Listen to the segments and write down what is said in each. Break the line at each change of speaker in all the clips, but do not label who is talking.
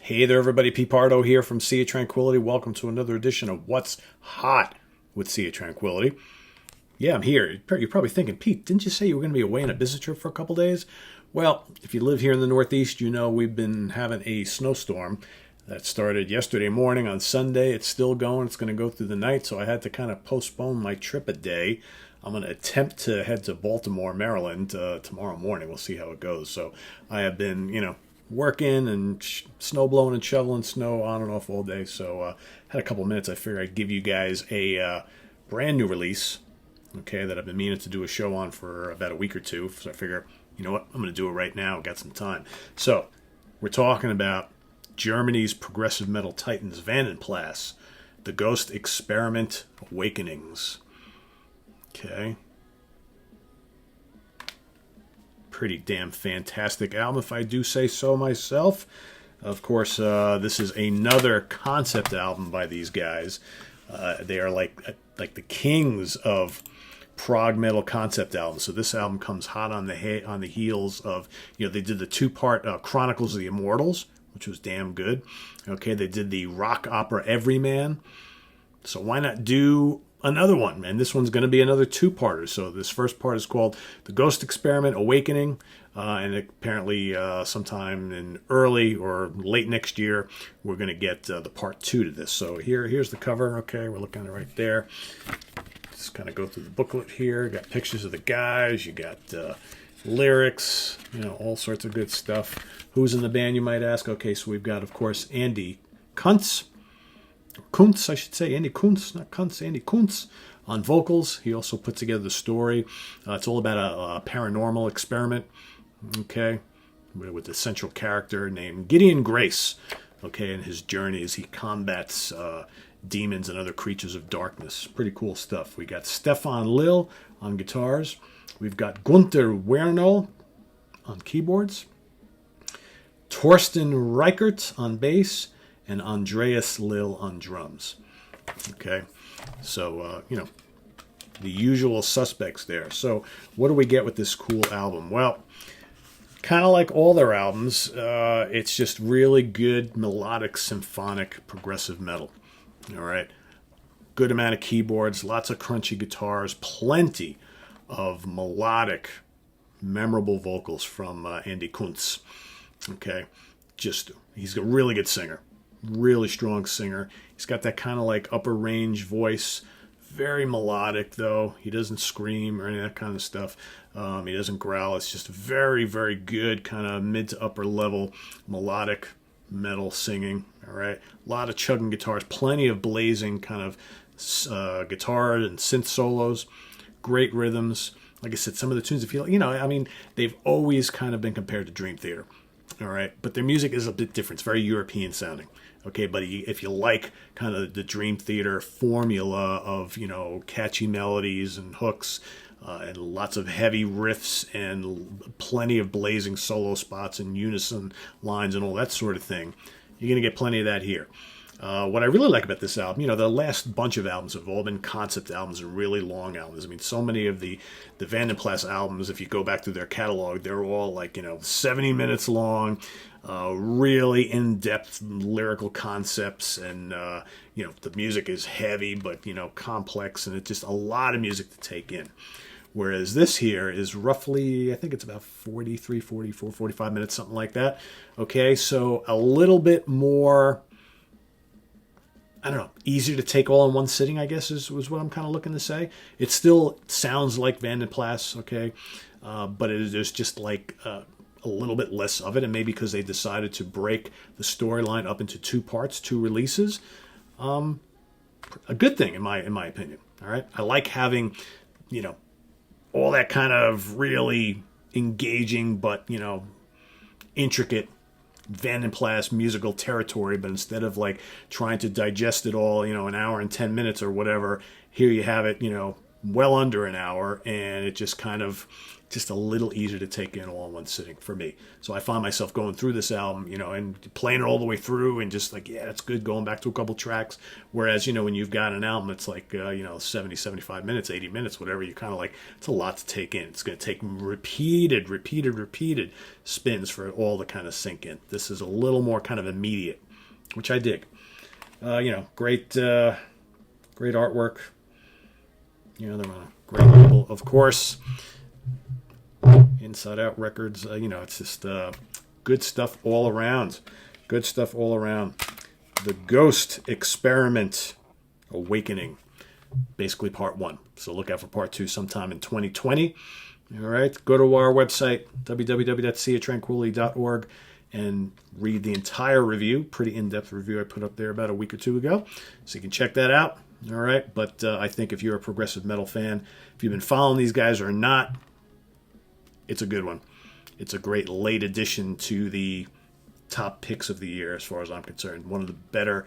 Hey there, everybody. Pete Pardo here from Sea of Tranquility. Welcome to another edition of What's Hot with Sea of Tranquility. Yeah, I'm here. You're probably thinking, Pete, didn't you say you were going to be away on a business trip for a couple days? Well, if you live here in the Northeast, you know we've been having a snowstorm that started yesterday morning on Sunday. It's still going. It's going to go through the night, so I had to kind of postpone my trip a day. I'm going to attempt to head to Baltimore, Maryland tomorrow morning. We'll see how it goes. So I have been, working and snow blowing and shoveling snow on and off all day. So had a couple minutes. I figured I'd give you guys a brand new release, okay, that I've been meaning to do a show on for about a week or two. So I figure, you know what, I'm going to do it right now. Got some time. So we're talking about Germany's progressive metal titans, Vanden Plas, the Ghost Experiment-AwakenIngs. Okay. Pretty damn fantastic album, if I do say so myself. Of course, this is another concept album by these guys. They are like the kings of prog metal concept albums. So this album comes hot on the heels of, they did the two-part Chronicles of the Immortals, which was damn good. Okay, they did the rock opera Everyman. So why not do another one? And this one's going to be another two-parter. So this first part is called The Ghost Experiment-AwakenIng. And apparently sometime in early or late next year, we're going to get the part 2 to this. So here's the cover. Okay, we're looking at it right there. Just kind of go through the booklet here. Got pictures of the guys. You got lyrics, all sorts of good stuff. Who's in the band, you might ask? Okay, so we've got, of course, Andy Kuntz, I should say. Andy Kuntz, not Kuntz, Andy Kuntz on vocals. He also put together the story. It's all about a paranormal experiment, okay, with the central character named Gideon Grace, okay, and his journey as he combats demons and other creatures of darkness. Pretty cool stuff. We got Stefan Lill on guitars. We've got Gunther Wernow on keyboards, Torsten Reichert on bass, and Andreas Lill on drums. Okay, so, the usual suspects there. So what do we get with this cool album? Well, kind of like all their albums, it's just really good melodic, symphonic, progressive metal. All right, good amount of keyboards, lots of crunchy guitars, plenty of melodic, memorable vocals from Andy Kuntz. Okay, he's a really good singer. Really strong singer. He's got that kind of like upper range voice. Very melodic, though. He doesn't scream or any of that kind of stuff. He doesn't growl. It's just very, very good kind of mid to upper level melodic metal singing. All right. A lot of chugging guitars. Plenty of blazing kind of guitar and synth solos. Great rhythms. Like I said, some of the tunes, they've always kind of been compared to Dream Theater. All right. But their music is a bit different. It's very European sounding. Okay, but if you like kind of the Dream Theater formula of, catchy melodies and hooks and lots of heavy riffs and plenty of blazing solo spots and unison lines and all that sort of thing, you're going to get plenty of that here. What I really like about this album, the last bunch of albums have all been concept albums and really long albums. I mean, so many of the Vanden Plas albums, if you go back through their catalog, they're all like, 70 minutes long, really in-depth lyrical concepts, and, the music is heavy but, complex, and it's just a lot of music to take in. Whereas this here is roughly, I think it's about 43, 44, 45 minutes, something like that. Okay, so a little bit more, I don't know, easier to take all in one sitting, I guess, was what I'm kind of looking to say. It still sounds like Vanden Plas, okay, but there's just like a little bit less of it, and maybe because they decided to break the storyline up into two parts, two releases. A good thing, in my opinion, all right? I like having, all that kind of really engaging but, intricate Vanden Plas musical territory, but instead of like trying to digest it all, an hour and 10 minutes or whatever, here you have it, well under an hour, and it just kind of just a little easier to take in all in one sitting for me. So I find myself going through this album, and playing it all the way through and just like, yeah, that's good, going back to a couple tracks. Whereas, when you've got an album that's like, 70, 75 minutes, 80 minutes, whatever, you kind of like, it's a lot to take in. It's going to take repeated spins for it all to kind of sink in. This is a little more kind of immediate, which I dig. Great artwork. They're on a great label, of course. InsideOut Records. It's just good stuff all around. Good stuff all around. The Ghost Experiment-AwakenIng. Basically part 1. So look out for part 2 sometime in 2020. All right. Go to our website, www.seaoftranquility.org, and read the entire review. Pretty in-depth review I put up there about a week or 2 ago. So you can check that out. All right. But I think if you're a progressive metal fan, if you've been following these guys or not, it's a good one. It's a great late addition to the top picks of the year as far as I'm concerned. One of the better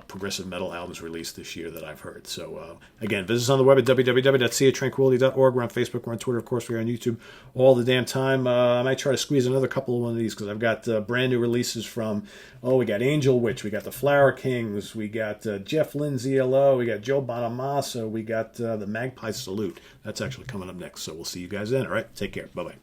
progressive metal albums released this year that I've heard. So, again, visit us on the web at www.seaoftranquility.org. We're on Facebook. We're on Twitter. Of course, we're on YouTube all the damn time. I might try to squeeze another couple of one of these because I've got brand new releases from, we got Angel Witch. We got the Flower Kings. We got Jeff Lindsay LO. We got Joe Bonamassa. We got the Magpie Salute. That's actually coming up next. So we'll see you guys then. All right. Take care. Bye-bye.